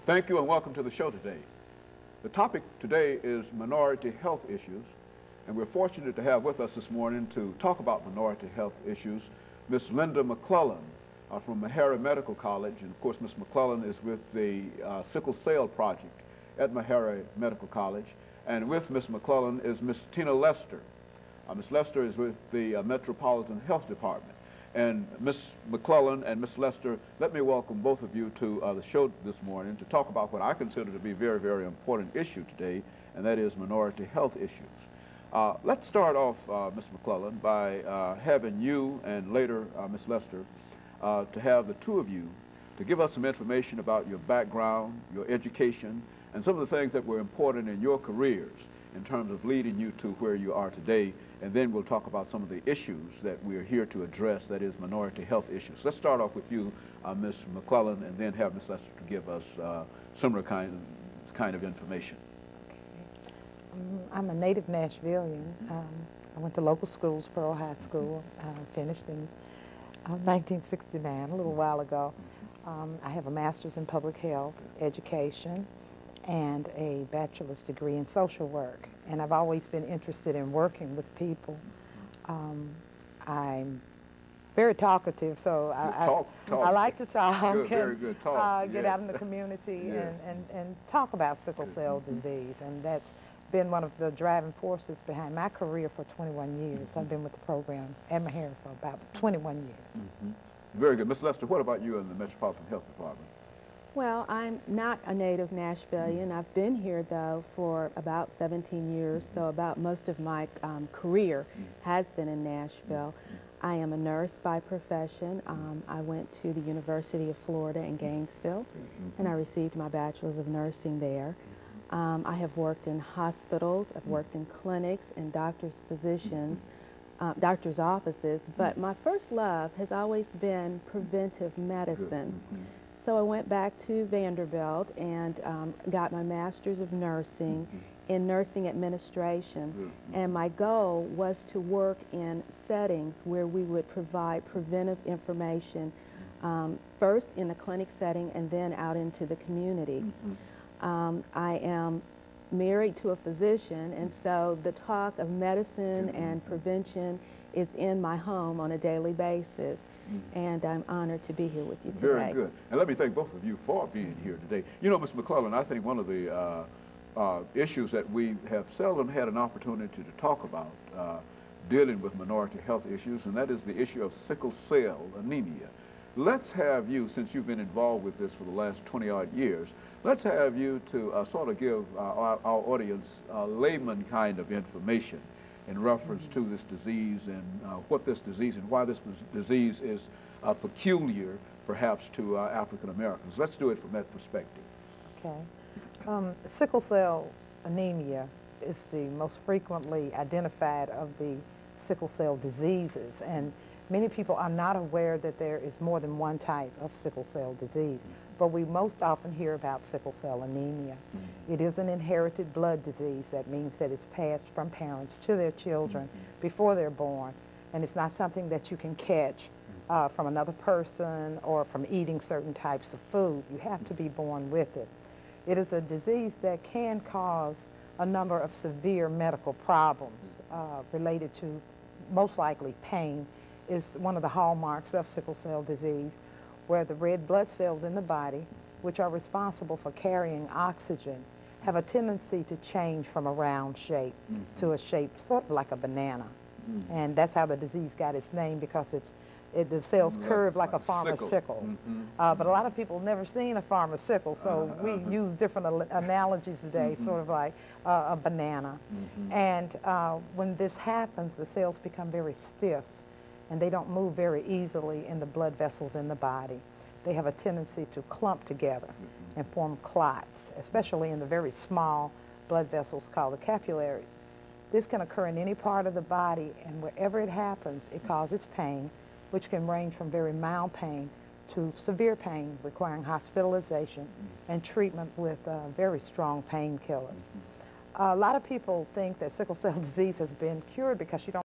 Thank you and welcome to the show today. The topic today is minority health issues, and we're fortunate to have with us this morning to talk about minority health issues Miss LMcClellan from Meharry Medical College, and of course Miss McClellan is with the Sickle Cell Project at Meharry Medical College, and with Miss McClellan is Miss TLester. Miss Lester is with the Metropolitan Health Department. And Miss McClellan and Miss Lester, let me welcome both of you to the show this morning to talk about what I consider to be a very, very important issue today, and that is minority health issues. Let's start off, Miss McClellan, by having you and later Miss Lester to have the two of you to give us some information about your background, your education, and some of the things that were important in your careers in terms of leading you to where you are today. And then we'll talk about some of the issues that we're here to address, that is minority health issues. Let's start off with you, Ms. McClellan, and then have Ms. Lester to give us similar kind of information. Okay. I'm a native Nashvilleian. I went to local schools, Pearl High School, finished in 1969, a little while ago. I have a master's in public health education and a bachelor's degree in social work. And I've always been interested in working with people. I'm very talkative, so I like to talk. Good, very good talk. Get out in the community and talk about sickle cell disease. And that's been one of the driving forces behind my career for 21 years. I've been with the program at Meharry for about 21 years. Very good. Ms. Lester, what about you in the Metropolitan Health Department? Well, I'm not a native Nashvilleian. I've been here, though, for about 17 years, so about most of my career has been in Nashville. I am a nurse by profession. I went to the University of Florida in Gainesville, and I received my bachelor's of nursing there. I have worked in hospitals, I've worked in clinics, and doctors' positions, doctors' offices, but my first love has always been preventive medicine. So I went back to Vanderbilt and got my master's of nursing in nursing administration. And my goal was to work in settings where we would provide preventive information, first in the clinic setting and then out into the community. I am married to a physician, and so the talk of medicine and prevention is in my home on a daily basis. And I'm honored to be here with you today. Very good. And let me thank both of you for being here today. You know, Ms. McClellan, I think one of the issues that we have seldom had an opportunity to talk about dealing with minority health issues, and that is the issue of sickle cell anemia. Let's have you, since you've been involved with this for the last 20-odd years, let's have you to sort of give our audience layman kind of information in reference to this disease and what this disease and why this disease is peculiar, perhaps, to African Americans. Let's do it from that perspective. Okay. Sickle cell anemia is the most frequently identified of the sickle cell diseases, and many people are not aware that there is more than one type of sickle cell disease. But we most often hear about sickle cell anemia. It is an inherited blood disease. That means that it's passed from parents to their children before they're born, and it's not something that you can catch from another person or from eating certain types of food. You have to be born with it. It is a disease that can cause a number of severe medical problems related to, most likely, pain is one of the hallmarks of sickle cell disease, where the red blood cells in the body, which are responsible for carrying oxygen, have a tendency to change from a round shape to a shape sort of like a banana. And that's how the disease got its name, because the cells curve like a farmer's sickle. But a lot of people have never seen a farmer's sickle, so we use different analogies today, sort of like a banana. And when this happens, the cells become very stiff, and they don't move very easily in the blood vessels in the body. They have a tendency to clump together and form clots, especially in the very small blood vessels called the capillaries. This can occur in any part of the body, and wherever it happens, it causes pain, which can range from very mild pain to severe pain requiring hospitalization and treatment with very strong painkillers. A lot of people think that sickle cell disease has been cured because you don't